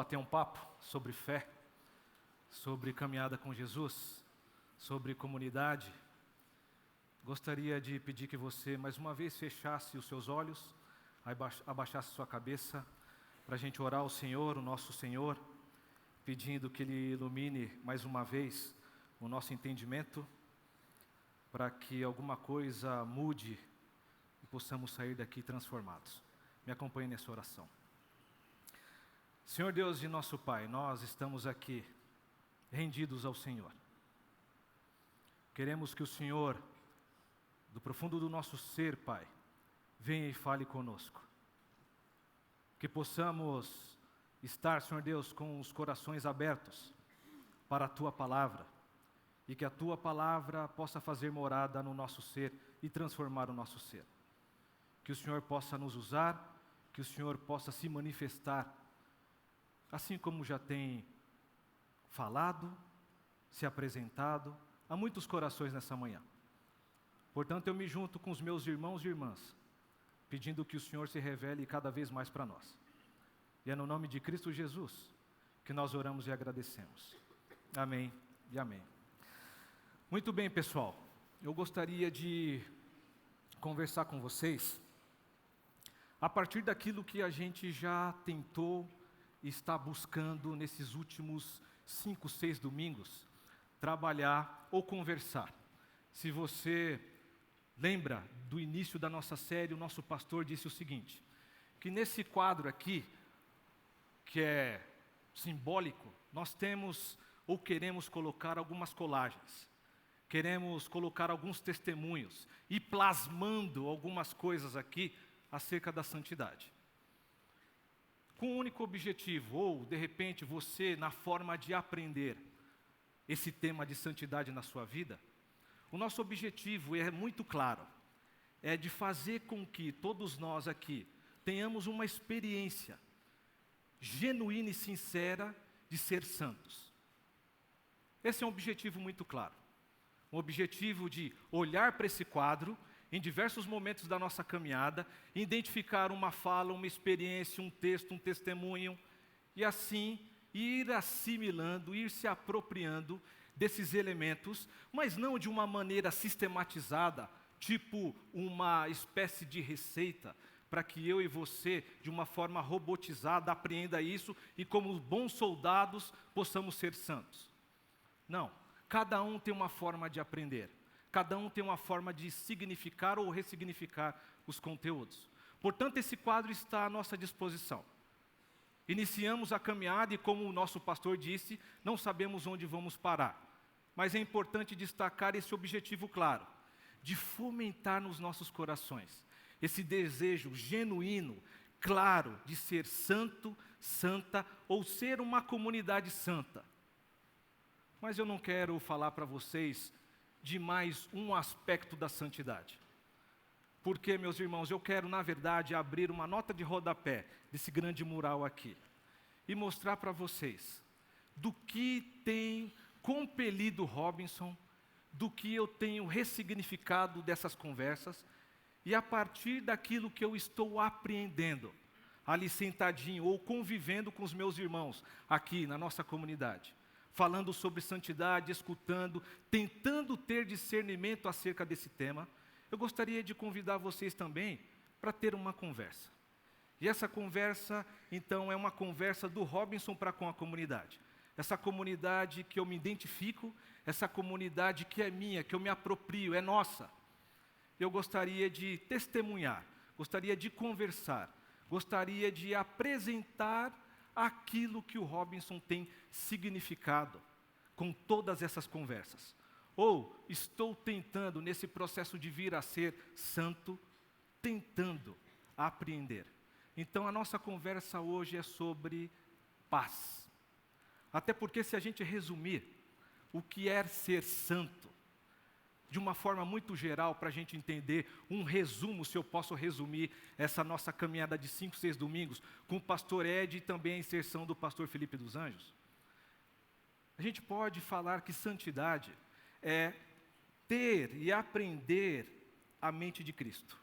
Bater um papo sobre fé, sobre caminhada com Jesus, sobre comunidade. Gostaria de pedir que você, mais uma vez, fechasse os seus olhos, abaixasse sua cabeça, para a gente orar ao Senhor, o nosso Senhor, pedindo que Ele ilumine mais uma vez o nosso entendimento, para que alguma coisa mude e possamos sair daqui transformados. Me acompanhe nessa oração. Senhor Deus e nosso Pai, nós estamos aqui rendidos ao Senhor. Queremos que o Senhor, do profundo do nosso ser, Pai, venha e fale conosco. Que possamos estar, Senhor Deus, com os corações abertos para a Tua Palavra e que a Tua Palavra possa fazer morada no nosso ser e transformar o nosso ser. Que o Senhor possa nos usar, que o Senhor possa se manifestar, assim como já tem falado, se apresentado a muitos corações nessa manhã. Portanto, eu me junto com os meus irmãos e irmãs, pedindo que o Senhor se revele cada vez mais para nós. E é no nome de Cristo Jesus que nós oramos e agradecemos. Amém e amém. Muito bem, pessoal. Eu gostaria de conversar com vocês a partir daquilo que a gente já tentou e está buscando nesses últimos 5, 6 domingos, trabalhar ou conversar. Se você lembra do início da nossa série, o nosso pastor disse o seguinte, que nesse quadro aqui, que é simbólico, nós temos ou queremos colocar algumas colagens. Queremos colocar alguns testemunhos e plasmando algumas coisas aqui acerca da santidade. Com um único objetivo, ou de repente você, na forma de aprender esse tema de santidade na sua vida, o nosso objetivo é muito claro, é de fazer com que todos nós aqui tenhamos uma experiência genuína e sincera de ser santos. Esse é um objetivo muito claro. Um objetivo de olhar para esse quadro em diversos momentos da nossa caminhada, identificar uma fala, uma experiência, um texto, um testemunho, e assim ir assimilando, ir se apropriando desses elementos, mas não de uma maneira sistematizada, tipo uma espécie de receita, para que eu e você, de uma forma robotizada, apreenda isso e como bons soldados possamos ser santos. Não, cada um tem uma forma de aprender. Cada um tem uma forma de significar ou ressignificar os conteúdos. Portanto, esse quadro está à nossa disposição. Iniciamos a caminhada e, como o nosso pastor disse, não sabemos onde vamos parar. Mas é importante destacar esse objetivo claro, de fomentar nos nossos corações esse desejo genuíno, claro, de ser santo, santa ou ser uma comunidade santa. Mas eu não quero falar para vocês de mais um aspecto da santidade. Porque, meus irmãos, eu quero, na verdade, abrir uma nota de rodapé desse grande mural aqui e mostrar para vocês do que tem compelido Robinson, do que eu tenho ressignificado dessas conversas e a partir daquilo que eu estou apreendendo, ali sentadinho ou convivendo com os meus irmãos aqui na nossa comunidade. Falando sobre santidade, escutando, tentando ter discernimento acerca desse tema, eu gostaria de convidar vocês também para ter uma conversa. E essa conversa, então, é uma conversa do Robinson para com a comunidade. Essa comunidade que eu me identifico, essa comunidade que é minha, que eu me aproprio, é nossa. Eu gostaria de testemunhar, gostaria de conversar, gostaria de apresentar aquilo que o Robinson tem significado com todas essas conversas. Ou estou tentando, nesse processo de vir a ser santo, tentando apreender. Então a nossa conversa hoje é sobre paz. Até porque se a gente resumir o que é ser santo, de uma forma muito geral, para a gente entender, um resumo, se eu posso resumir essa nossa caminhada de 5, 6 domingos, com o pastor Ed e também a inserção do pastor Felipe dos Anjos. A gente pode falar que santidade é ter e aprender a mente de Cristo.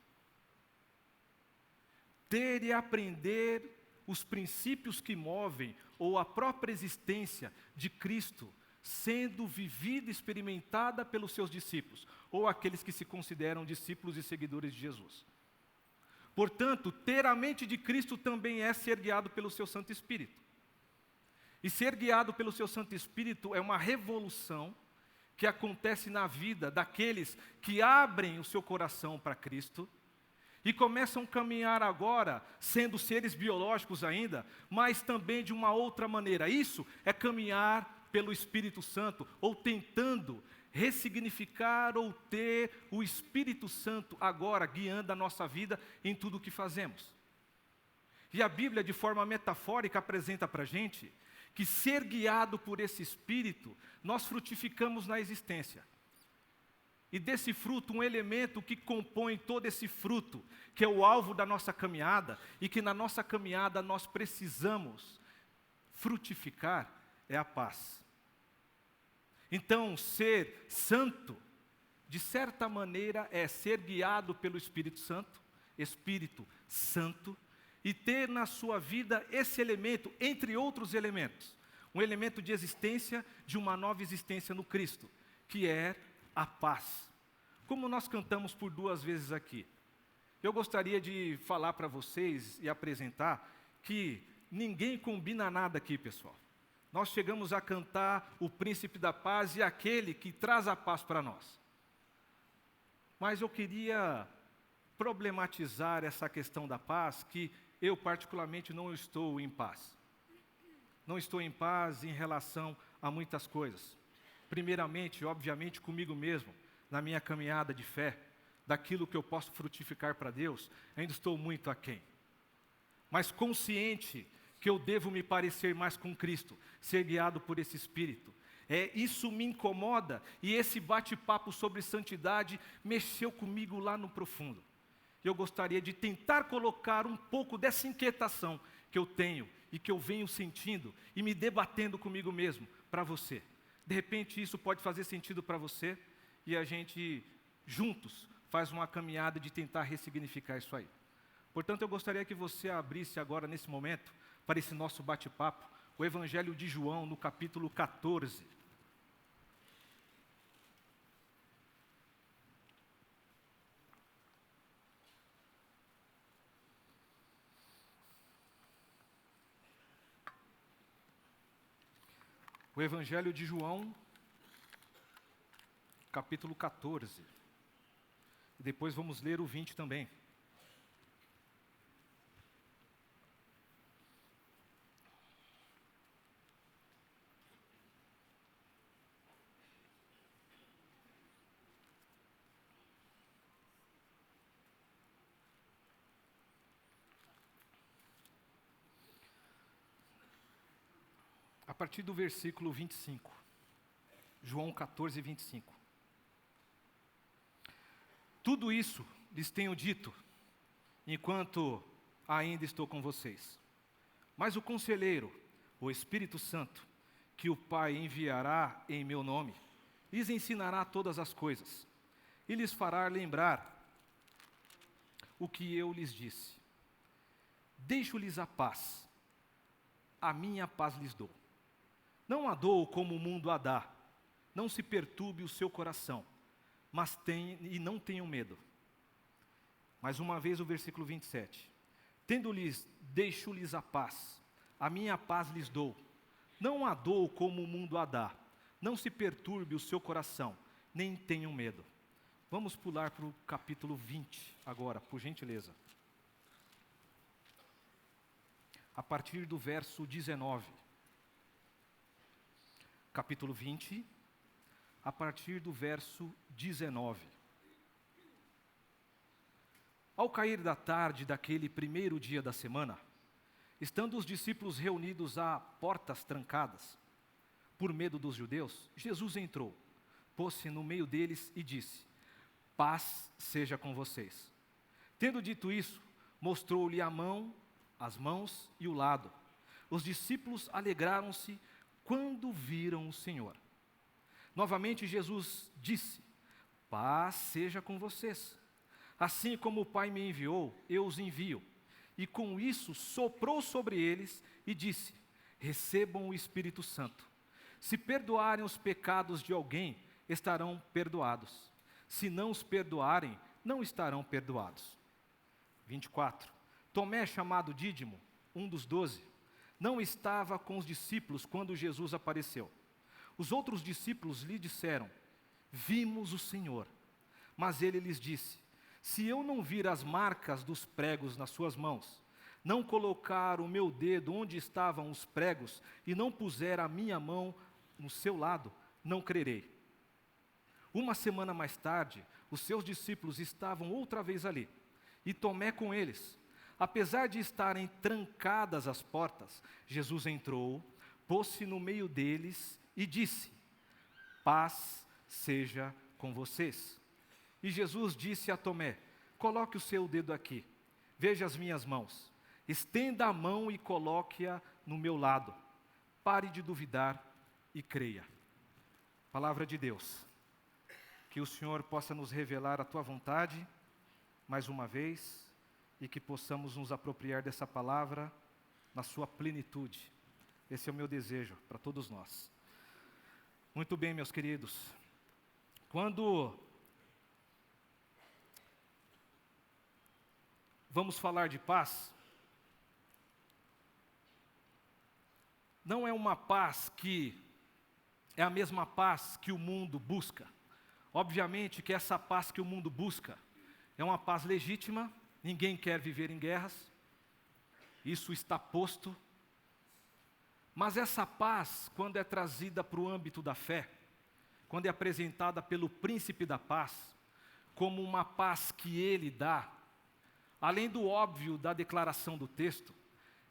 Ter e aprender os princípios que movem ou a própria existência de Cristo sendo vivida e experimentada pelos seus discípulos, ou aqueles que se consideram discípulos e seguidores de Jesus. Portanto, ter a mente de Cristo também é ser guiado pelo seu Santo Espírito. E ser guiado pelo seu Santo Espírito é uma revolução que acontece na vida daqueles que abrem o seu coração para Cristo e começam a caminhar agora, sendo seres biológicos ainda, mas também de uma outra maneira. Isso é caminhar pelo Espírito Santo, ou tentando ressignificar ou ter o Espírito Santo agora guiando a nossa vida em tudo o que fazemos. E a Bíblia, de forma metafórica, apresenta para a gente que ser guiado por esse Espírito, nós frutificamos na existência. E desse fruto, um elemento que compõe todo esse fruto, que é o alvo da nossa caminhada, e que na nossa caminhada nós precisamos frutificar, é a paz. Então, ser santo, de certa maneira, é ser guiado pelo Espírito Santo, e ter na sua vida esse elemento, entre outros elementos, um elemento de existência, de uma nova existência no Cristo, que é a paz. Como nós cantamos por 2 vezes aqui, eu gostaria de falar para vocês e apresentar que ninguém combina nada aqui, pessoal. Nós chegamos a cantar o Príncipe da Paz e aquele que traz a paz para nós. Mas eu queria problematizar essa questão da paz, que eu particularmente não estou em paz. Não estou em paz em relação a muitas coisas. Primeiramente, obviamente, comigo mesmo, na minha caminhada de fé, daquilo que eu posso frutificar para Deus, ainda estou muito aquém. Mas consciente que eu devo me parecer mais com Cristo, ser guiado por esse Espírito. Isso me incomoda, e esse bate-papo sobre santidade mexeu comigo lá no profundo. Eu gostaria de tentar colocar um pouco dessa inquietação que eu tenho e que eu venho sentindo e me debatendo comigo mesmo para você. De repente isso pode fazer sentido para você e a gente juntos faz uma caminhada de tentar ressignificar isso aí. Portanto, eu gostaria que você abrisse agora nesse momento para esse nosso bate-papo o Evangelho de João no capítulo 14. O Evangelho de João, capítulo 14. E depois vamos ler o 20 também. A partir do versículo 25, João 14, 25. Tudo isso lhes tenho dito, enquanto ainda estou com vocês. Mas o Conselheiro, o Espírito Santo, que o Pai enviará em meu nome, lhes ensinará todas as coisas, e lhes fará lembrar o que eu lhes disse. Deixo-lhes a paz, a minha paz lhes dou. Não a dou como o mundo a dá. Não se perturbe o seu coração, mas não tenham medo. Mais uma vez o versículo 27. Deixo-lhes a paz, a minha paz lhes dou. Não a dou como o mundo a dá. Não se perturbe o seu coração, nem tenham medo. Vamos pular para o capítulo 20 agora, por gentileza. A partir do verso 19. Capítulo 20, a partir do verso 19. Ao cair da tarde daquele primeiro dia da semana, estando os discípulos reunidos a portas trancadas, por medo dos judeus, Jesus entrou, pôs-se no meio deles e disse: paz seja com vocês. Tendo dito isso, mostrou-lhe a mão, as mãos e o lado. Os discípulos alegraram-se quando viram o Senhor. Novamente Jesus disse: paz seja com vocês. Assim como o Pai me enviou, eu os envio. e com isso soprou sobre eles e disse: recebam o Espírito Santo. Se perdoarem os pecados de alguém, estarão perdoados. Se não os perdoarem, não estarão perdoados. 24. Tomé, chamado Dídimo, um dos 12, não estava com os discípulos quando Jesus apareceu. Os outros discípulos lhe disseram: vimos o Senhor. Mas ele lhes disse: se eu não vir as marcas dos pregos nas suas mãos, não colocar o meu dedo onde estavam os pregos e não puser a minha mão no seu lado, não crerei. Uma semana mais tarde, os seus discípulos estavam outra vez ali, e Tomé com eles. Apesar de estarem trancadas as portas, Jesus entrou, pôs-se no meio deles e disse: paz seja com vocês. E Jesus disse a Tomé: coloque o seu dedo aqui, veja as minhas mãos, estenda a mão e coloque-a no meu lado. Pare de duvidar e creia. Palavra de Deus. Que o Senhor possa nos revelar a Tua vontade, mais uma vez, e que possamos nos apropriar dessa palavra na sua plenitude. Esse é o meu desejo para todos nós. Muito bem, meus queridos. Quando vamos falar de paz, não é uma paz que é a mesma paz que o mundo busca. Obviamente que essa paz que o mundo busca é uma paz legítima, ninguém quer viver em guerras, isso está posto. Mas essa paz, quando é trazida para o âmbito da fé, quando é apresentada pelo príncipe da paz, como uma paz que ele dá, além do óbvio da declaração do texto,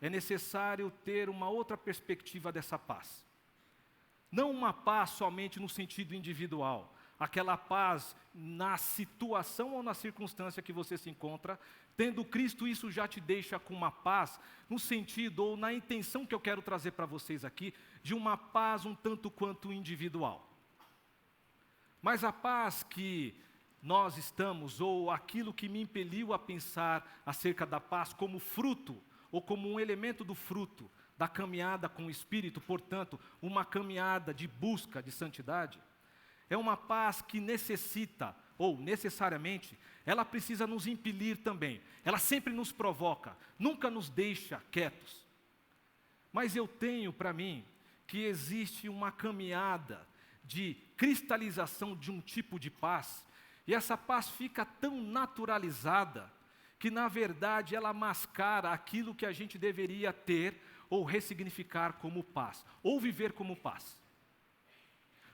é necessário ter uma outra perspectiva dessa paz. Não uma paz somente no sentido individual, aquela paz na situação ou na circunstância que você se encontra. Tendo Cristo, isso já te deixa com uma paz, no sentido ou na intenção que eu quero trazer para vocês aqui, de uma paz um tanto quanto individual. Mas a paz que nós estamos, ou aquilo que me impeliu a pensar acerca da paz como fruto, ou como um elemento do fruto da caminhada com o Espírito, portanto, uma caminhada de busca de santidade, é uma paz que necessita, ou necessariamente, ela precisa nos impelir também. Ela sempre nos provoca, nunca nos deixa quietos. Mas eu tenho para mim que existe uma caminhada de cristalização de um tipo de paz, e essa paz fica tão naturalizada, que na verdade ela mascara aquilo que a gente deveria ter, ou ressignificar como paz, ou viver como paz.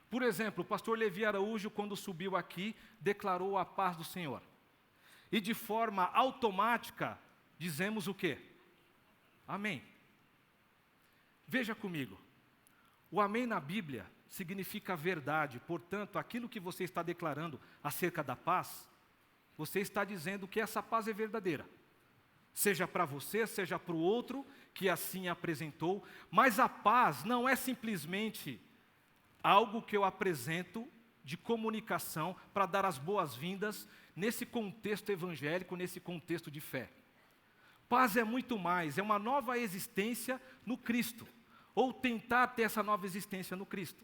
Por exemplo, o pastor Levi Araújo, quando subiu aqui, declarou a paz do Senhor. E de forma automática, dizemos o quê? Amém. Veja comigo, o amém na Bíblia significa verdade, portanto, aquilo que você está declarando acerca da paz, você está dizendo que essa paz é verdadeira. Seja para você, seja para o outro, que assim apresentou, mas a paz não é simplesmente algo que eu apresento de comunicação para dar as boas-vindas nesse contexto evangélico, nesse contexto de fé. Paz é muito mais, é uma nova existência no Cristo, ou tentar ter essa nova existência no Cristo.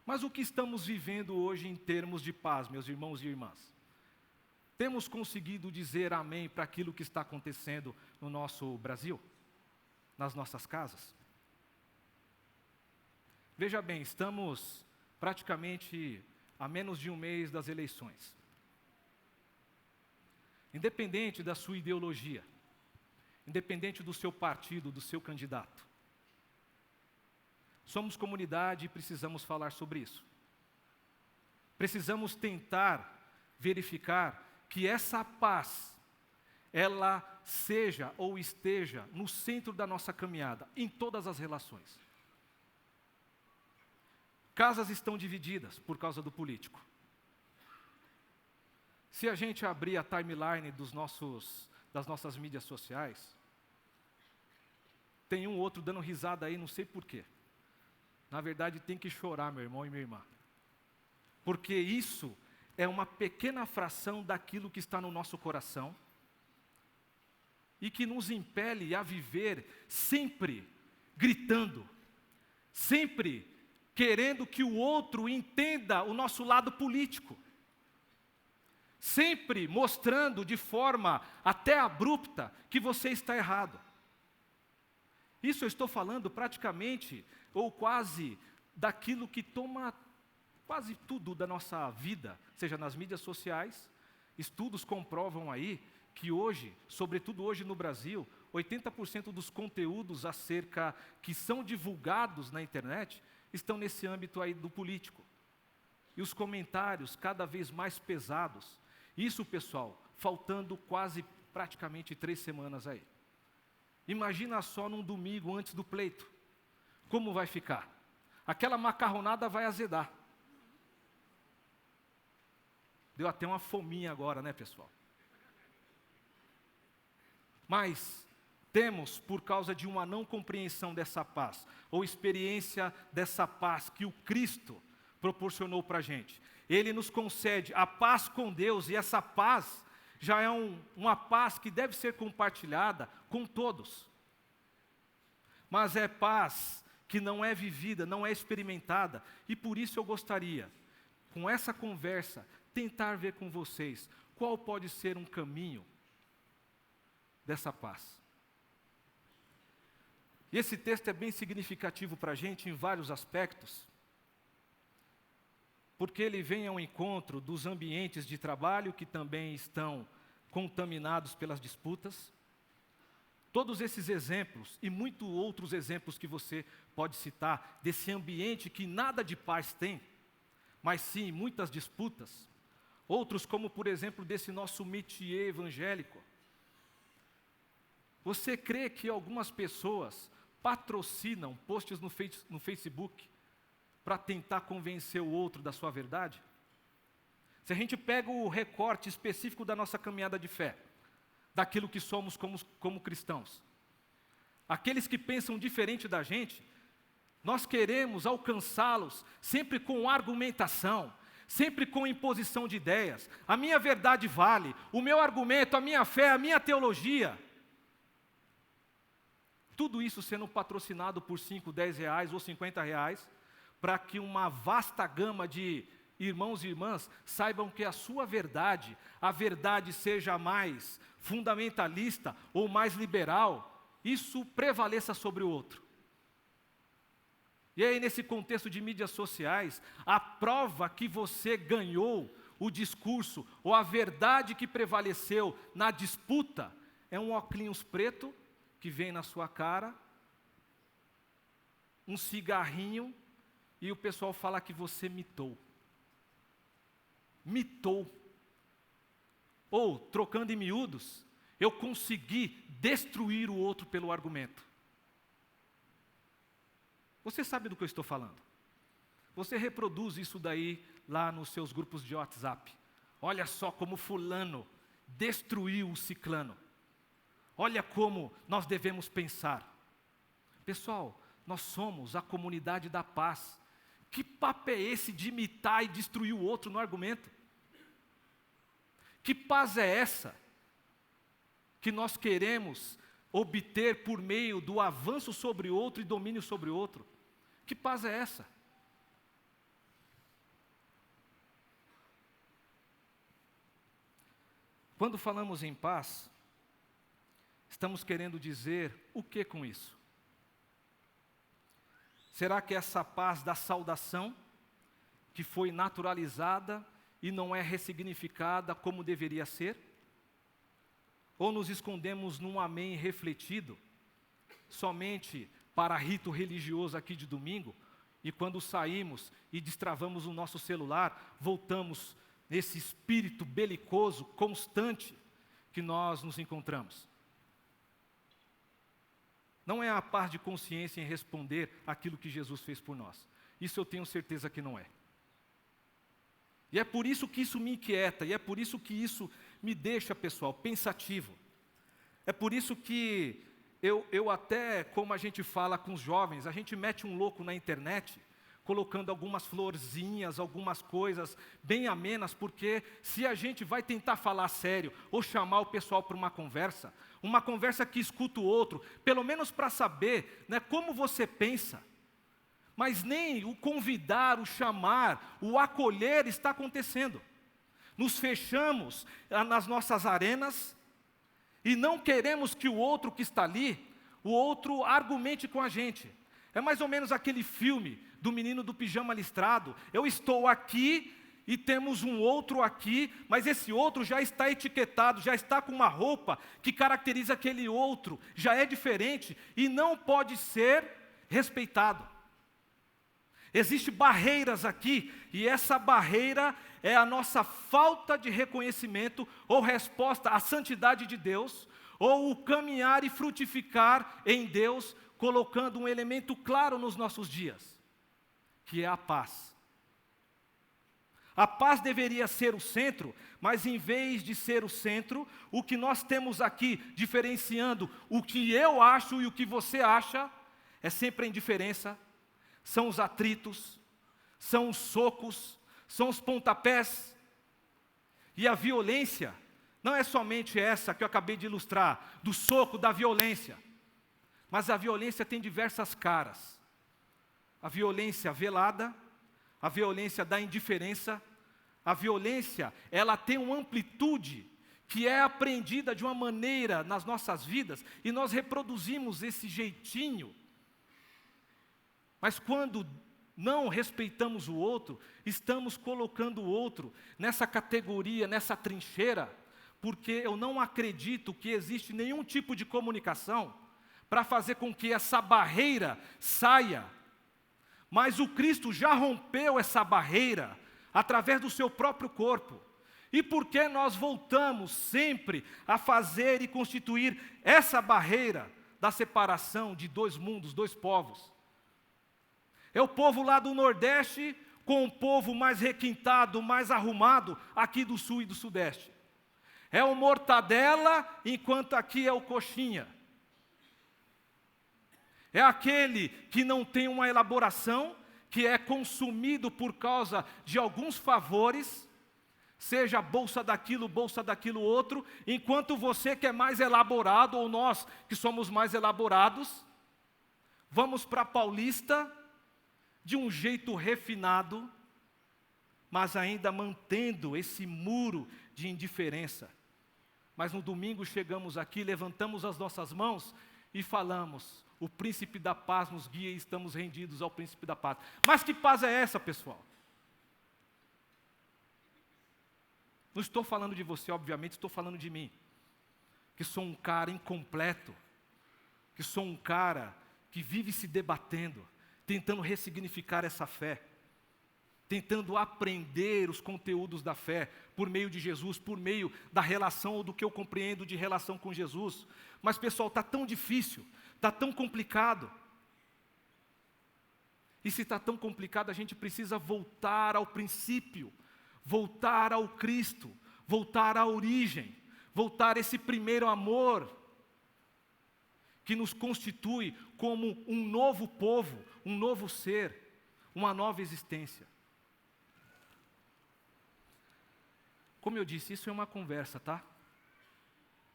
Mas o que estamos vivendo hoje em termos de paz, meus irmãos e irmãs? Temos conseguido dizer amém para aquilo que está acontecendo no nosso Brasil? Nas nossas casas? Veja bem, estamos praticamente a menos de um mês das eleições. Independente da sua ideologia, independente do seu partido, do seu candidato, somos comunidade e precisamos falar sobre isso. Precisamos tentar verificar que essa paz, ela seja ou esteja no centro da nossa caminhada, em todas as relações. Casas estão divididas por causa do político. Se a gente abrir a timeline das nossas mídias sociais, tem um outro dando risada aí, não sei porquê. Na verdade, tem que chorar, meu irmão e minha irmã. Porque isso é uma pequena fração daquilo que está no nosso coração. e que nos impele a viver sempre gritando, sempre querendo que o outro entenda o nosso lado político, sempre mostrando de forma até abrupta que você está errado. Isso eu estou falando praticamente, ou quase, daquilo que toma quase tudo da nossa vida, seja nas mídias sociais. Estudos comprovam aí que hoje, sobretudo hoje no Brasil, 80% dos conteúdos que são divulgados na internet estão nesse âmbito aí do político. E os comentários cada vez mais pesados. Isso, pessoal, faltando quase praticamente 3 semanas aí. Imagina só num domingo antes do pleito. Como vai ficar? Aquela macarronada vai azedar. Deu até uma fominha agora, né, pessoal? Mas temos, por causa de uma não compreensão dessa paz, ou experiência dessa paz que o Cristo proporcionou para a gente. Ele nos concede a paz com Deus, e essa paz já é uma paz que deve ser compartilhada com todos. Mas é paz que não é vivida, não é experimentada, e por isso eu gostaria, com essa conversa, tentar ver com vocês qual pode ser um caminho dessa paz. E esse texto é bem significativo para a gente em vários aspectos, porque ele vem ao encontro dos ambientes de trabalho que também estão contaminados pelas disputas. Todos esses exemplos e muitos outros exemplos que você pode citar desse ambiente que nada de paz tem, mas sim muitas disputas. Outros, como por exemplo desse nosso métier evangélico. Você crê que algumas pessoas patrocinam posts no Facebook para tentar convencer o outro da sua verdade? Se a gente pega o recorte específico da nossa caminhada de fé, daquilo que somos como cristãos, aqueles que pensam diferente da gente, nós queremos alcançá-los sempre com argumentação, sempre com imposição de ideias. A minha verdade vale, o meu argumento, a minha fé, a minha teologia. Tudo isso sendo patrocinado por 5, 10 reais ou 50 reais, para que uma vasta gama de irmãos e irmãs saibam que a sua verdade, a verdade seja mais fundamentalista ou mais liberal, isso prevaleça sobre o outro. E aí, nesse contexto de mídias sociais, a prova que você ganhou o discurso, ou a verdade que prevaleceu na disputa, é um óculos preto que vem na sua cara, um cigarrinho, e o pessoal fala que você mitou. Mitou. Ou, trocando em miúdos, eu consegui destruir o outro pelo argumento. Você sabe do que eu estou falando. Você reproduz isso daí lá nos seus grupos de WhatsApp. Olha só como fulano destruiu o ciclano. Olha como nós devemos pensar. Pessoal, nós somos a comunidade da paz. Que papo é esse de imitar e destruir o outro no argumento? Que paz é essa que nós queremos obter por meio do avanço sobre o outro e domínio sobre o outro? Que paz é essa? Quando falamos em paz, estamos querendo dizer o que com isso? Será que essa paz da saudação, que foi naturalizada e não é ressignificada como deveria ser? Ou nos escondemos num amém refletido, somente para rito religioso aqui de domingo, e quando saímos e destravamos o nosso celular, voltamos nesse espírito belicoso, constante, que nós nos encontramos? Não é a paz de consciência em responder aquilo que Jesus fez por nós. Isso eu tenho certeza que não é. E é por isso que isso me inquieta, e é por isso que isso me deixa, pessoal, pensativo. É por isso que eu até, como a gente fala com os jovens, a gente mete um louco na internet colocando algumas florzinhas, algumas coisas bem amenas, porque se a gente vai tentar falar sério ou chamar o pessoal para uma conversa que escuta o outro, pelo menos para saber, né, como você pensa, mas nem o convidar, o chamar, o acolher está acontecendo. Nos fechamos nas nossas arenas e não queremos que o outro que está ali, o outro argumente com a gente. É mais ou menos aquele filme do menino do pijama listrado. Eu estou aqui e temos um outro aqui, mas esse outro já está etiquetado, já está com uma roupa que caracteriza aquele outro, já é diferente e não pode ser respeitado. Existem barreiras aqui, e essa barreira é a nossa falta de reconhecimento ou resposta à santidade de Deus, ou o caminhar e frutificar em Deus, colocando um elemento claro nos nossos dias, que é a paz. A paz deveria ser o centro, mas em vez de ser o centro, o que nós temos aqui, diferenciando o que eu acho e o que você acha, é sempre a indiferença, são os atritos, são os socos, são os pontapés. E a violência não é somente essa que eu acabei de ilustrar, do soco, da violência. Mas a violência tem diversas caras. A violência velada, a violência da indiferença, a violência, ela tem uma amplitude que é aprendida de uma maneira nas nossas vidas, e nós reproduzimos esse jeitinho. Mas quando não respeitamos o outro, estamos colocando o outro nessa categoria, nessa trincheira, porque eu não acredito que existe nenhum tipo de comunicação para fazer com que essa barreira saia. Mas o Cristo já rompeu essa barreira através do seu próprio corpo. E por que nós voltamos sempre a fazer e constituir essa barreira da separação de dois mundos, dois povos? É o povo lá do Nordeste com o povo mais requintado, mais arrumado aqui do Sul e do Sudeste. É o mortadela, enquanto aqui é o coxinha. É aquele que não tem uma elaboração, que é consumido por causa de alguns favores, seja bolsa daquilo outro, enquanto você que é mais elaborado, ou nós que somos mais elaborados, vamos para a Paulista, de um jeito refinado, mas ainda mantendo esse muro de indiferença. Mas no domingo chegamos aqui, levantamos as nossas mãos e falamos: o príncipe da paz nos guia e estamos rendidos ao príncipe da paz. Mas que paz é essa, pessoal? Não estou falando de você, obviamente, estou falando de mim, que sou um cara incompleto, que sou um cara que vive se debatendo, tentando ressignificar essa fé, tentando aprender os conteúdos da fé, por meio de Jesus, por meio da relação ou do que eu compreendo de relação com Jesus. Mas, pessoal, está tão difícil, está tão complicado. E se está tão complicado, a gente precisa voltar ao princípio, voltar ao Cristo, voltar à origem, voltar a esse primeiro amor, que nos constitui como um novo povo, um novo ser, uma nova existência. Como eu disse, isso é uma conversa, tá?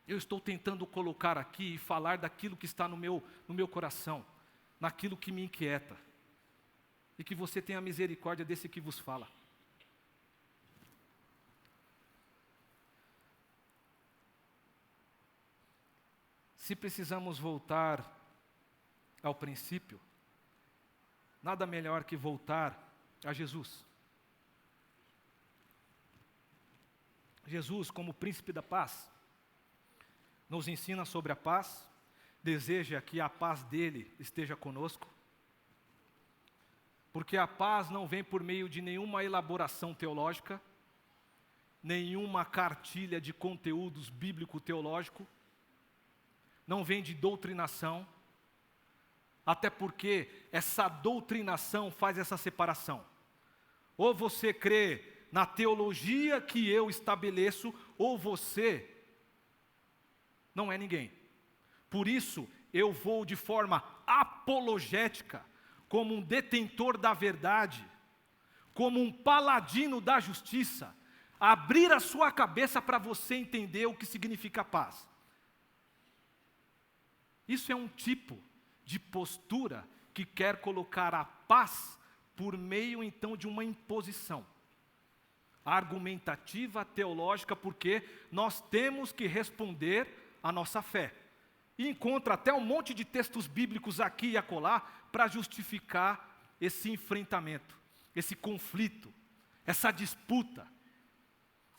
Eu estou tentando colocar aqui e falar daquilo que está no meu coração, naquilo que me inquieta. E que você tenha misericórdia desse que vos fala. Se precisamos voltar ao princípio, nada melhor que voltar a Jesus. Jesus, como príncipe da paz, nos ensina sobre a paz, deseja que a paz dele esteja conosco, porque a paz não vem por meio de nenhuma elaboração teológica, nenhuma cartilha de conteúdos bíblico-teológico, não vem de doutrinação, até porque essa doutrinação faz essa separação. Ou você crê na teologia que eu estabeleço, ou você não é ninguém. Por isso, eu vou de forma apologética como um detentor da verdade, como um paladino da justiça, abrir a sua cabeça para você entender o que significa paz. Isso é um tipo de postura que quer colocar a paz por meio, então, de uma imposição argumentativa, teológica, porque nós temos que responder à nossa fé. E encontra até um monte de textos bíblicos aqui e acolá para justificar esse enfrentamento, esse conflito, essa disputa.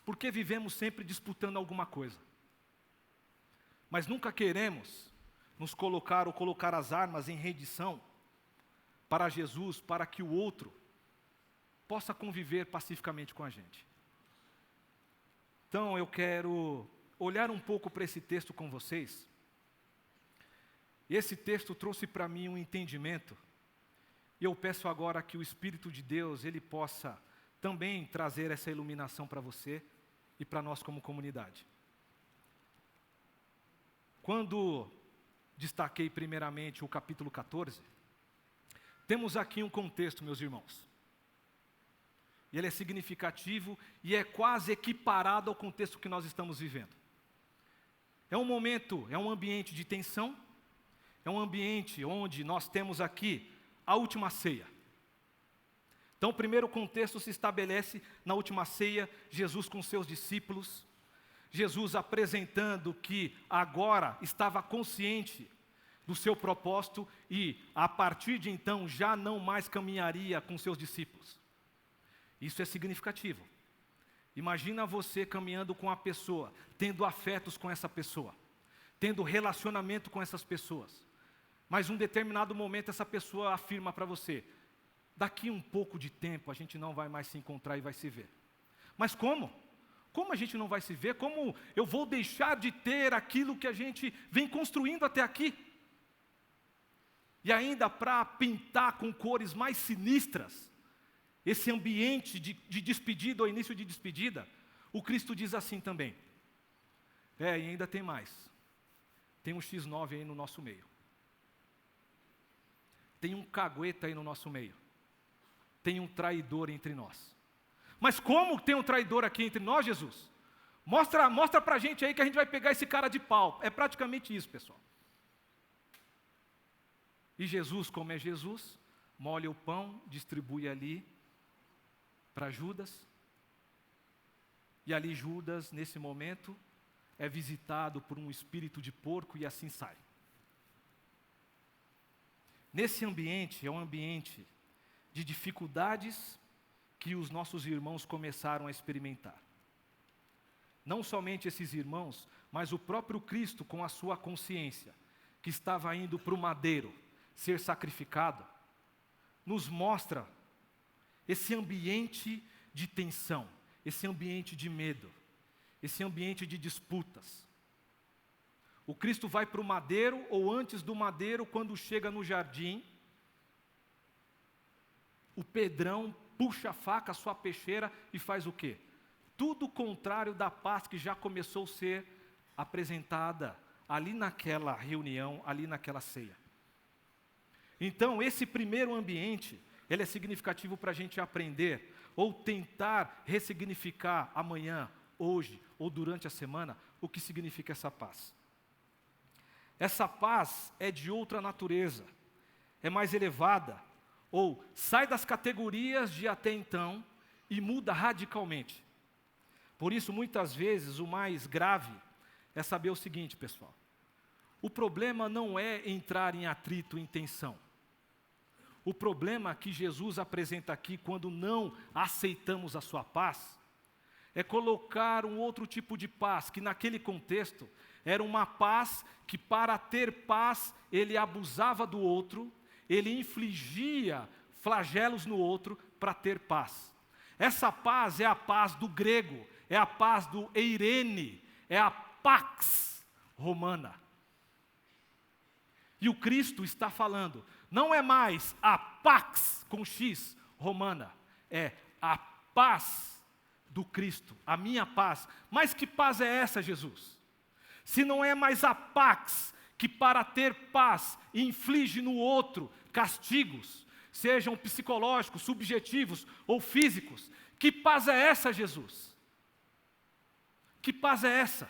Porque vivemos sempre disputando alguma coisa. Mas nunca queremos nos colocar ou colocar as armas em rendição para Jesus, para que o outro possa conviver pacificamente com a gente. Então eu quero olhar um pouco para esse texto com vocês. E esse texto trouxe para mim um entendimento. E eu peço agora que o Espírito de Deus, ele possa também trazer essa iluminação para você e para nós como comunidade. Quando destaquei primeiramente o capítulo 14, temos aqui um contexto, meus irmãos. E ele é significativo e é quase equiparado ao contexto que nós estamos vivendo. É um momento, é um ambiente de tensão, é um ambiente onde nós temos aqui a última ceia. Então, o primeiro contexto se estabelece na última ceia, Jesus com seus discípulos, Jesus apresentando que agora estava consciente do seu propósito e, a partir de então, já não mais caminharia com seus discípulos. Isso é significativo. Imagina você caminhando com a pessoa, tendo afetos com essa pessoa, tendo relacionamento com essas pessoas. Mas em um determinado momento essa pessoa afirma para você, daqui um pouco de tempo a gente não vai mais se encontrar e vai se ver. Mas como? Como a gente não vai se ver? Como eu vou deixar de ter aquilo que a gente vem construindo até aqui? E ainda para pintar com cores mais sinistras, esse ambiente de despedida, ou início de despedida, o Cristo diz assim também. E ainda tem mais. Tem um X9 aí no nosso meio. Tem um cagueta aí no nosso meio. Tem um traidor entre nós. Mas como tem um traidor aqui entre nós, Jesus? Mostra pra gente aí que a gente vai pegar esse cara de pau. É praticamente isso, pessoal. E Jesus, como é Jesus, molha o pão, distribui ali para Judas. E ali Judas, nesse momento, é visitado por um espírito de porco e assim sai. Nesse ambiente, é um ambiente de dificuldades que os nossos irmãos começaram a experimentar. Não somente esses irmãos, mas o próprio Cristo com a sua consciência, que estava indo para o madeiro ser sacrificado, nos mostra esse ambiente de tensão, esse ambiente de medo, esse ambiente de disputas. O Cristo vai para o madeiro, ou antes do madeiro, quando chega no jardim, o Pedrão puxa a faca, a sua peixeira e faz o quê? Tudo o contrário da paz que já começou a ser apresentada ali naquela reunião, ali naquela ceia. Então, esse primeiro ambiente, ele é significativo para a gente aprender, ou tentar ressignificar amanhã, hoje, ou durante a semana, o que significa essa paz. Essa paz é de outra natureza, é mais elevada, ou sai das categorias de até então e muda radicalmente. Por isso, muitas vezes, o mais grave é saber o seguinte, pessoal. O problema não é entrar em atrito, em tensão. O problema que Jesus apresenta aqui, quando não aceitamos a sua paz, é colocar um outro tipo de paz, que naquele contexto era uma paz que, para ter paz, ele abusava do outro, ele infligia flagelos no outro para ter paz. Essa paz é a paz do grego, é a paz do eirene, é a pax romana. E o Cristo está falando, não é mais a pax com X romana, é a paz do Cristo, a minha paz. Mas que paz é essa, Jesus? Se não é mais a pax que para ter paz inflige no outro castigos, sejam psicológicos, subjetivos ou físicos. Que paz é essa, Jesus? Que paz é essa?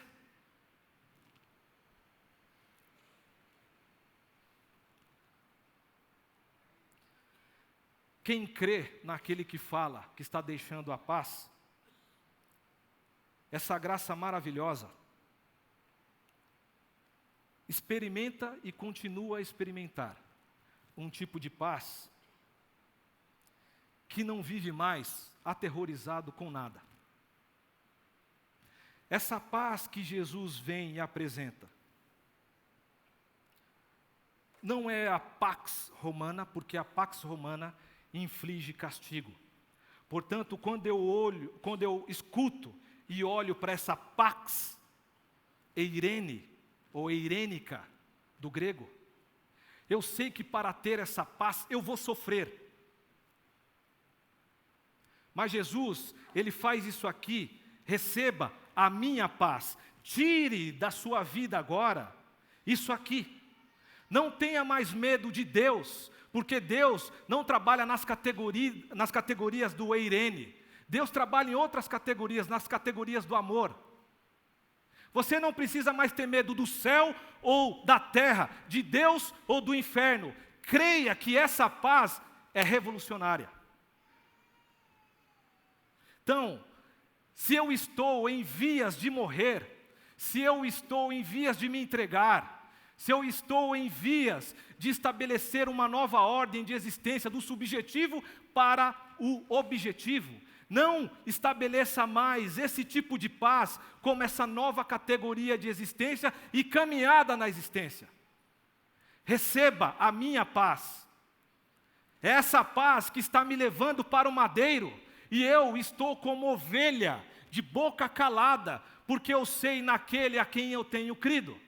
Quem crê naquele que fala, que está deixando a paz, essa graça maravilhosa, experimenta e continua a experimentar um tipo de paz que não vive mais aterrorizado com nada. Essa paz que Jesus vem e apresenta não é a pax romana, porque a pax romana inflige castigo. Portanto, quando eu escuto e olho para essa pax eirene, ou eirênica, do grego, eu sei que para ter essa paz eu vou sofrer. Mas Jesus, Ele faz isso aqui, receba a minha paz, tire da sua vida agora isso aqui. Não tenha mais medo de Deus, porque Deus não trabalha nas categorias do eirene. Deus trabalha em outras categorias, nas categorias do amor. Você não precisa mais ter medo do céu ou da terra, de Deus ou do inferno. Creia que essa paz é revolucionária. Então, se eu estou em vias de morrer, se eu estou em vias de me entregar, se eu estou em vias de estabelecer uma nova ordem de existência do subjetivo para o objetivo, não estabeleça mais esse tipo de paz como essa nova categoria de existência e caminhada na existência. Receba a minha paz. É essa paz que está me levando para o madeiro e eu estou como ovelha de boca calada, porque eu sei naquele a quem eu tenho crido.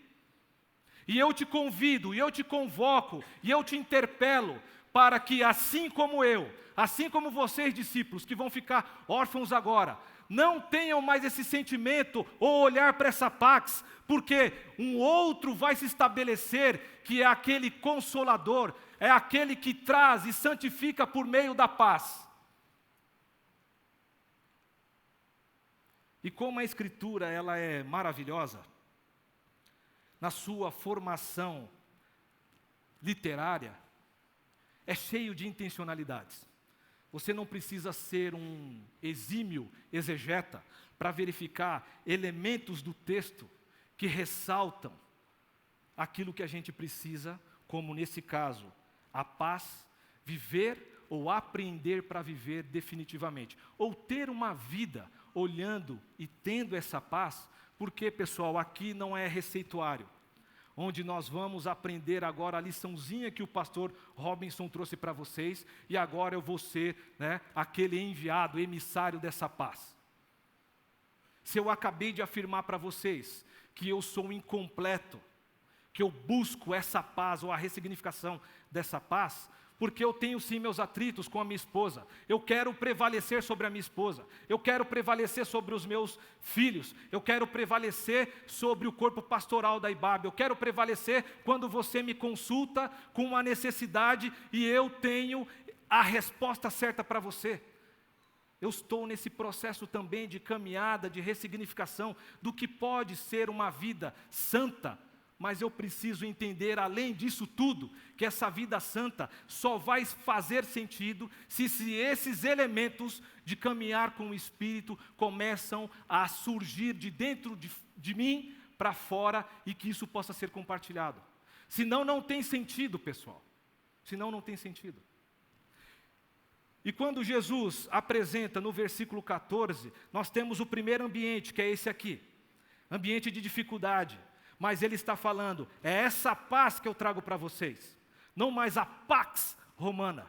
E eu te convido, e eu te convoco, e eu te interpelo, para que assim como eu, assim como vocês discípulos, que vão ficar órfãos agora, não tenham mais esse sentimento ou olhar para essa pax, porque um outro vai se estabelecer, que é aquele consolador, é aquele que traz e santifica por meio da paz. E como a Escritura ela é maravilhosa, na sua formação literária, é cheio de intencionalidades. Você não precisa ser um exímio exegeta para verificar elementos do texto que ressaltam aquilo que a gente precisa, como nesse caso, a paz, viver ou aprender para viver definitivamente, ou ter uma vida olhando e tendo essa paz, porque, pessoal, aqui não é receituário, onde nós vamos aprender agora a liçãozinha que o pastor Robinson trouxe para vocês, e agora eu vou ser, aquele enviado, emissário dessa paz. Se eu acabei de afirmar para vocês que eu sou incompleto, que eu busco essa paz ou a ressignificação dessa paz, porque eu tenho sim meus atritos com a minha esposa, eu quero prevalecer sobre a minha esposa, eu quero prevalecer sobre os meus filhos, eu quero prevalecer sobre o corpo pastoral da IBAB, eu quero prevalecer quando você me consulta com uma necessidade e eu tenho a resposta certa para você. Eu estou nesse processo também de caminhada, de ressignificação do que pode ser uma vida santa. Mas eu preciso entender, além disso tudo, que essa vida santa só vai fazer sentido se esses elementos de caminhar com o Espírito começam a surgir de dentro de mim para fora e que isso possa ser compartilhado. Senão não tem sentido, pessoal. Senão não tem sentido. E quando Jesus apresenta no versículo 14, nós temos o primeiro ambiente, que é esse aqui. Ambiente de dificuldade. Mas ele está falando, é essa paz que eu trago para vocês, não mais a pax romana.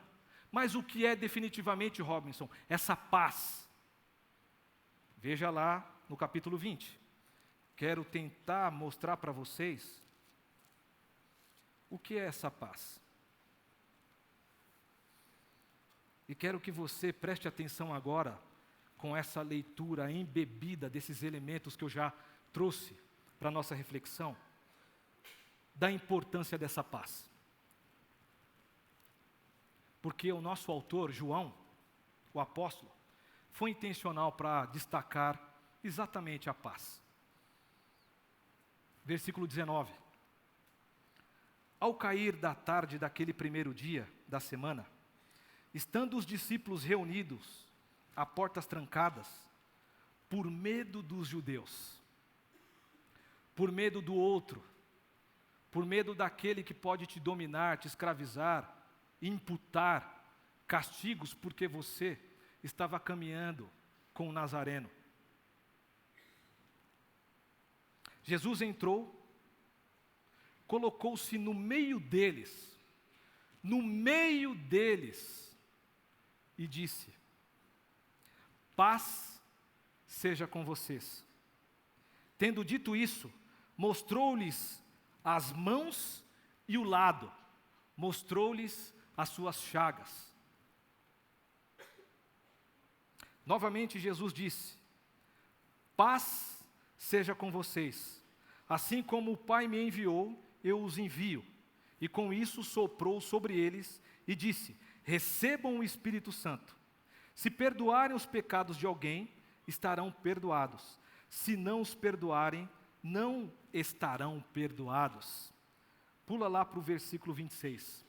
Mas o que é definitivamente, Robinson, essa paz? Veja lá no capítulo 20. Quero tentar mostrar para vocês o que é essa paz. E quero que você preste atenção agora com essa leitura embebida desses elementos que eu já trouxe para a nossa reflexão, da importância dessa paz. porque o nosso autor, João, o apóstolo, foi intencional para destacar exatamente a paz. Versículo 19. Ao cair da tarde daquele primeiro dia da semana, estando os discípulos reunidos, a portas trancadas, por medo dos judeus, por medo do outro, por medo daquele que pode te dominar, te escravizar, imputar castigos porque você estava caminhando com o Nazareno. Jesus entrou, colocou-se no meio deles, e disse: paz seja com vocês. Tendo dito isso, mostrou-lhes as mãos e o lado, mostrou-lhes as suas chagas. Novamente Jesus disse: paz seja com vocês. Assim como o Pai me enviou, eu os envio. E com isso soprou sobre eles e disse: recebam o Espírito Santo. Se perdoarem os pecados de alguém, estarão perdoados. Se não os perdoarem, não estarão perdoados. Pula lá para o versículo 26.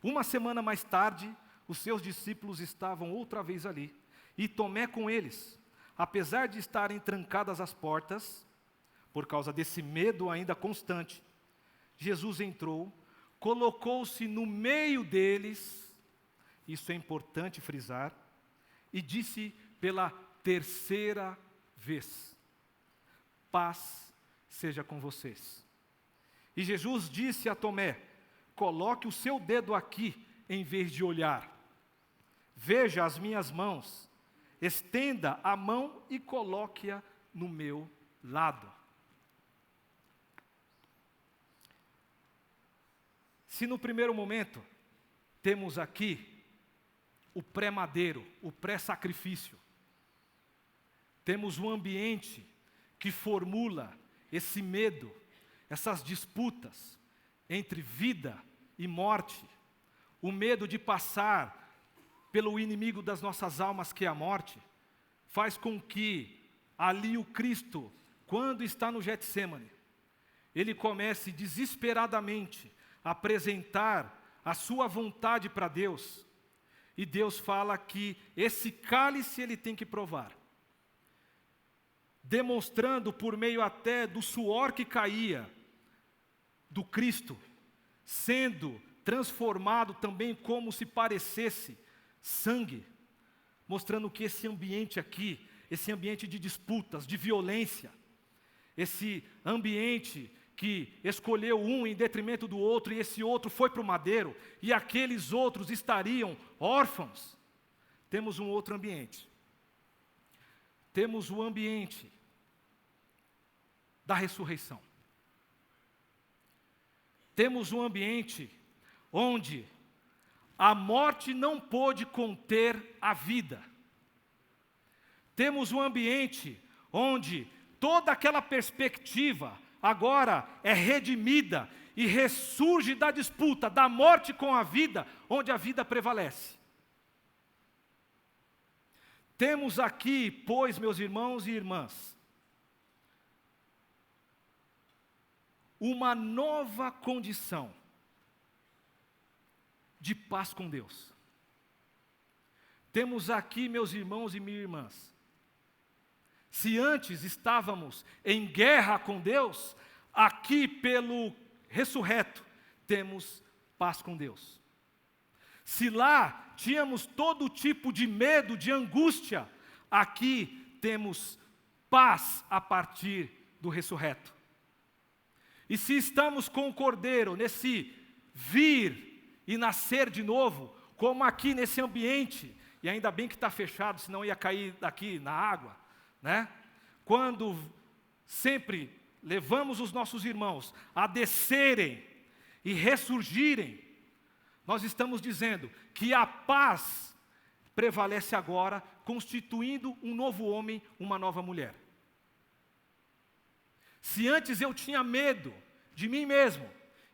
Uma semana mais tarde, os seus discípulos estavam outra vez ali, e Tomé com eles. Apesar de estarem trancadas as portas, por causa desse medo ainda constante, Jesus entrou, colocou-se no meio deles, isso é importante frisar, e disse pela terceira vez: paz seja com vocês. E Jesus disse a Tomé: coloque o seu dedo aqui em vez de olhar. Veja as minhas mãos, estenda a mão e coloque-a no meu lado. Se no primeiro momento temos aqui o pré-madeiro, o pré-sacrifício, temos um ambiente que formula esse medo, essas disputas entre vida e morte, o medo de passar pelo inimigo das nossas almas, que é a morte, faz com que ali o Cristo, quando está no Getsêmani, ele comece desesperadamente a apresentar a sua vontade para Deus, e Deus fala que esse cálice ele tem que provar, demonstrando por meio até do suor que caía do Cristo, sendo transformado também como se parecesse sangue, mostrando que esse ambiente aqui, esse ambiente de disputas, de violência, esse ambiente que escolheu um em detrimento do outro, e esse outro foi para o madeiro, e aqueles outros estariam órfãos. Temos um outro ambiente. Temos o ambiente da ressurreição. Temos um ambiente onde a morte não pôde conter a vida. Temos um ambiente onde toda aquela perspectiva agora é redimida e ressurge da disputa da morte com a vida, onde a vida prevalece. Temos aqui, pois, meus irmãos e irmãs, uma nova condição de paz com Deus. Temos aqui, meus irmãos e minhas irmãs, se antes estávamos em guerra com Deus, aqui pelo ressurreto temos paz com Deus. Se lá tínhamos todo tipo de medo, de angústia, aqui temos paz a partir do ressurreto. E se estamos com o Cordeiro nesse vir e nascer de novo, como aqui nesse ambiente, e ainda bem que está fechado, senão ia cair daqui na água, né? Quando sempre levamos os nossos irmãos a descerem e ressurgirem, nós estamos dizendo que a paz prevalece agora, constituindo um novo homem, uma nova mulher. Se antes eu tinha medo de mim mesmo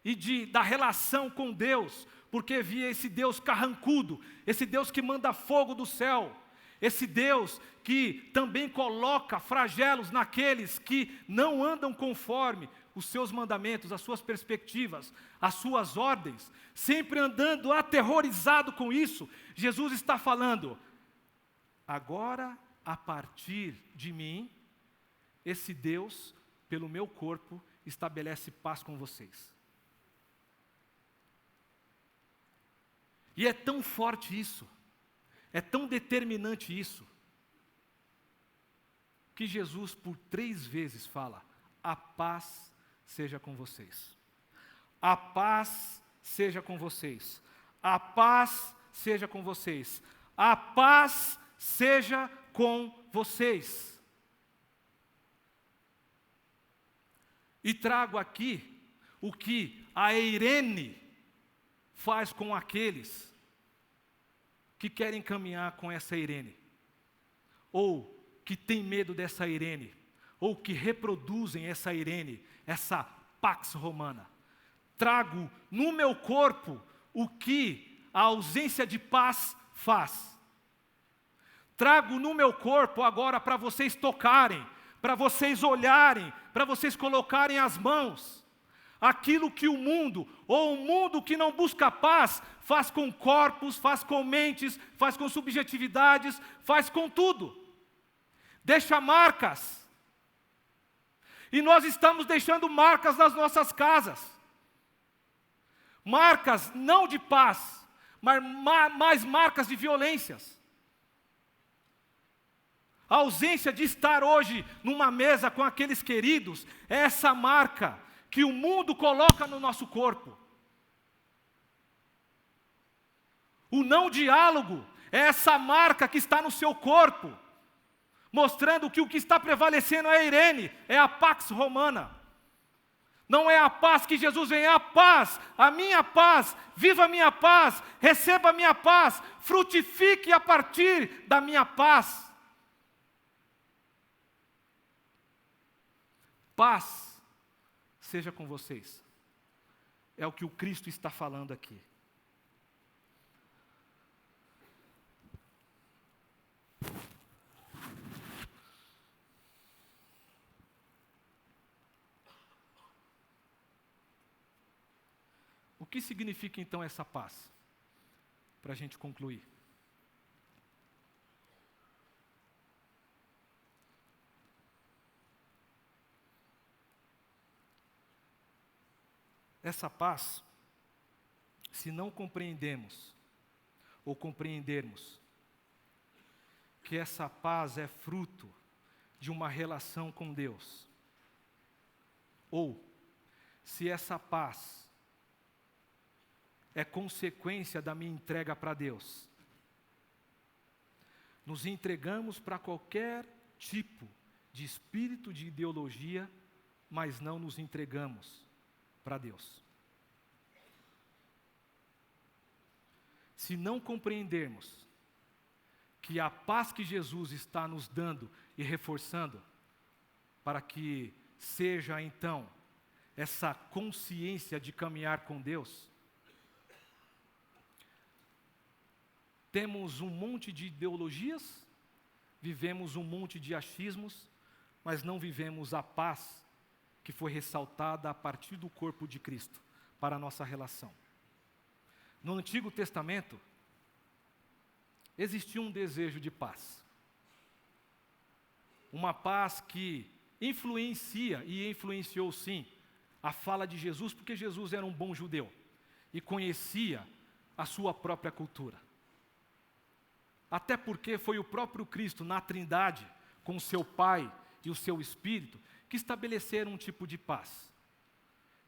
e da relação com Deus, porque via esse Deus carrancudo, esse Deus que manda fogo do céu, esse Deus que também coloca flagelos naqueles que não andam conforme os seus mandamentos, as suas perspectivas, as suas ordens, sempre andando aterrorizado com isso. Jesus está falando: agora, a partir de mim, esse Deus, pelo meu corpo, estabelece paz com vocês. E é tão forte isso, é tão determinante isso, que Jesus por 3 vezes fala: a paz seja com vocês. A paz seja com vocês. A paz seja com vocês. A paz seja com vocês. E trago aqui o que a Eirene faz com aqueles que querem caminhar com essa Eirene, ou que têm medo dessa Eirene, ou que reproduzem essa Eirene, essa Pax Romana. Trago no meu corpo o que a ausência de paz faz. Trago no meu corpo agora para vocês tocarem, para vocês olharem, para vocês colocarem as mãos. Aquilo que o mundo, ou o mundo que não busca paz, faz com corpos, faz com mentes, faz com subjetividades, faz com tudo. Deixa marcas. E nós estamos deixando marcas nas nossas casas. Marcas não de paz, mas marcas de violências. A ausência de estar hoje numa mesa com aqueles queridos é essa marca que o mundo coloca no nosso corpo. O não diálogo é essa marca que está no seu corpo, mostrando que o que está prevalecendo é a Eirene, é a Pax Romana. Não é a paz que Jesus vem, é a paz, a minha paz, viva a minha paz, receba a minha paz, frutifique a partir da minha paz. Paz seja com vocês. É o que o Cristo está falando aqui. O que significa então essa paz? Para a gente concluir. Essa paz, se não compreendemos, ou compreendermos, que essa paz é fruto de uma relação com Deus, ou se essa paz é consequência da minha entrega para Deus, nos entregamos para qualquer tipo de espírito de ideologia, mas não nos entregamos para Deus. Se não compreendermos que a paz que Jesus está nos dando e reforçando, para que seja então essa consciência de caminhar com Deus, temos um monte de ideologias, vivemos um monte de achismos, mas não vivemos a paz que foi ressaltada a partir do corpo de Cristo para a nossa relação. No Antigo Testamento, existia um desejo de paz. Uma paz que influencia e influenciou sim a fala de Jesus, porque Jesus era um bom judeu e conhecia a sua própria cultura. Até porque foi o próprio Cristo na Trindade, com o seu Pai e o seu Espírito, que estabeleceram um tipo de paz,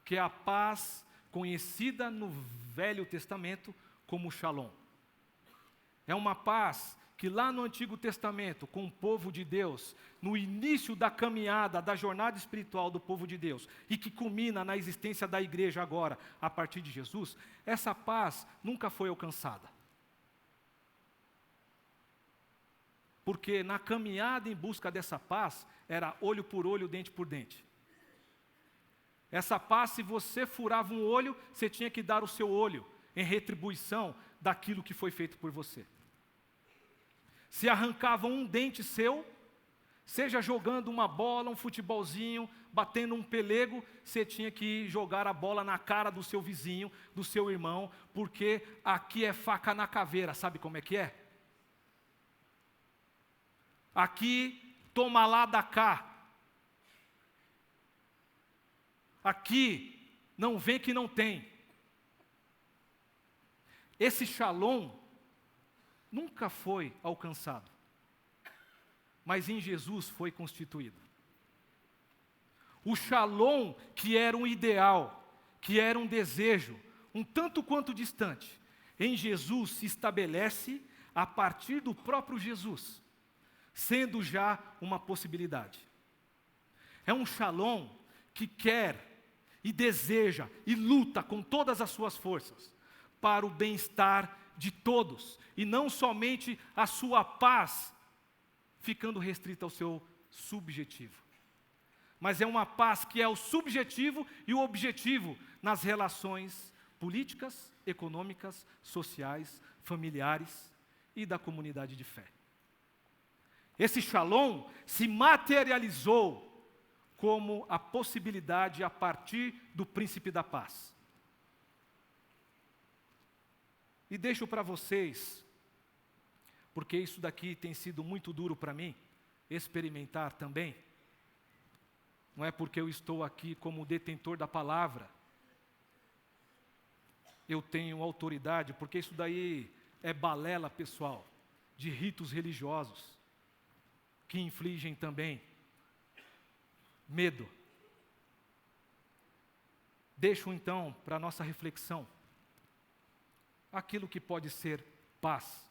que é a paz conhecida no Velho Testamento como Shalom. É uma paz que lá no Antigo Testamento, com o povo de Deus, no início da caminhada, da jornada espiritual do povo de Deus, e que culmina na existência da igreja agora, a partir de Jesus, essa paz nunca foi alcançada. Porque na caminhada em busca dessa paz, era olho por olho, dente por dente. Essa paz, se você furava um olho, você tinha que dar o seu olho. em retribuição daquilo que foi feito por você. Se arrancavam um dente seu, seja jogando uma bola, um futebolzinho, batendo um pelego, você tinha que jogar a bola na cara do seu vizinho, do seu irmão, porque aqui é faca na caveira, sabe como é que é? Aqui, toma lá da cá. Aqui, não vem que não tem. Esse shalom nunca foi alcançado, mas em Jesus foi constituído. O shalom, que era um ideal, que era um desejo, um tanto quanto distante, em Jesus se estabelece a partir do próprio Jesus, sendo já uma possibilidade. É um shalom que quer e deseja e luta com todas as suas forças para o bem-estar de todos, e não somente a sua paz ficando restrita ao seu subjetivo. Mas é uma paz que é o subjetivo e o objetivo nas relações políticas, econômicas, sociais, familiares e da comunidade de fé. Esse shalom se materializou como a possibilidade a partir do príncipe da paz. E deixo para vocês, porque isso daqui tem sido muito duro para mim, experimentar também. Não é porque eu estou aqui como detentor da palavra, eu tenho autoridade, porque isso daí é balela pessoal, de ritos religiosos, que infligem também medo. Deixo então para a nossa reflexão aquilo que pode ser paz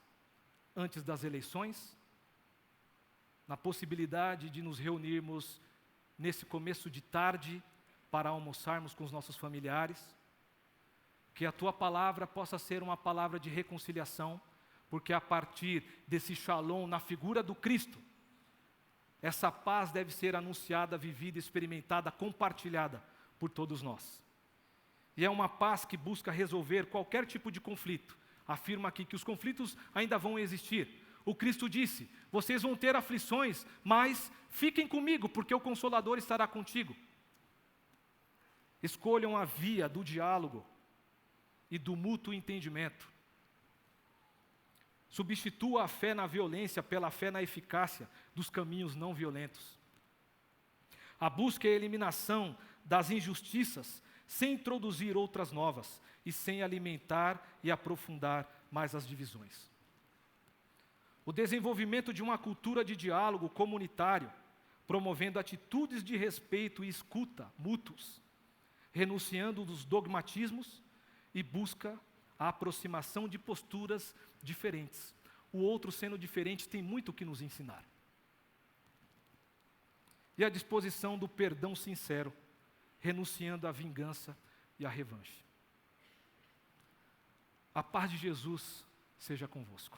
antes das eleições, na possibilidade de nos reunirmos nesse começo de tarde para almoçarmos com os nossos familiares, que a tua palavra possa ser uma palavra de reconciliação, porque a partir desse shalom na figura do Cristo, essa paz deve ser anunciada, vivida, experimentada, compartilhada por todos nós. E é uma paz que busca resolver qualquer tipo de conflito. Afirma aqui que os conflitos ainda vão existir. O Cristo disse: vocês vão ter aflições, mas fiquem comigo, porque o Consolador estará contigo. Escolham a via do diálogo e do mútuo entendimento. Substitua a fé na violência pela fé na eficácia dos caminhos não violentos. A busca e a eliminação das injustiças, sem introduzir outras novas e sem alimentar e aprofundar mais as divisões. O desenvolvimento de uma cultura de diálogo comunitário, promovendo atitudes de respeito e escuta mútuos, renunciando dos dogmatismos e busca a aproximação de posturas diferentes. O outro, sendo diferente, tem muito o que nos ensinar. E a disposição do perdão sincero, renunciando à vingança e à revanche. A paz de Jesus seja convosco.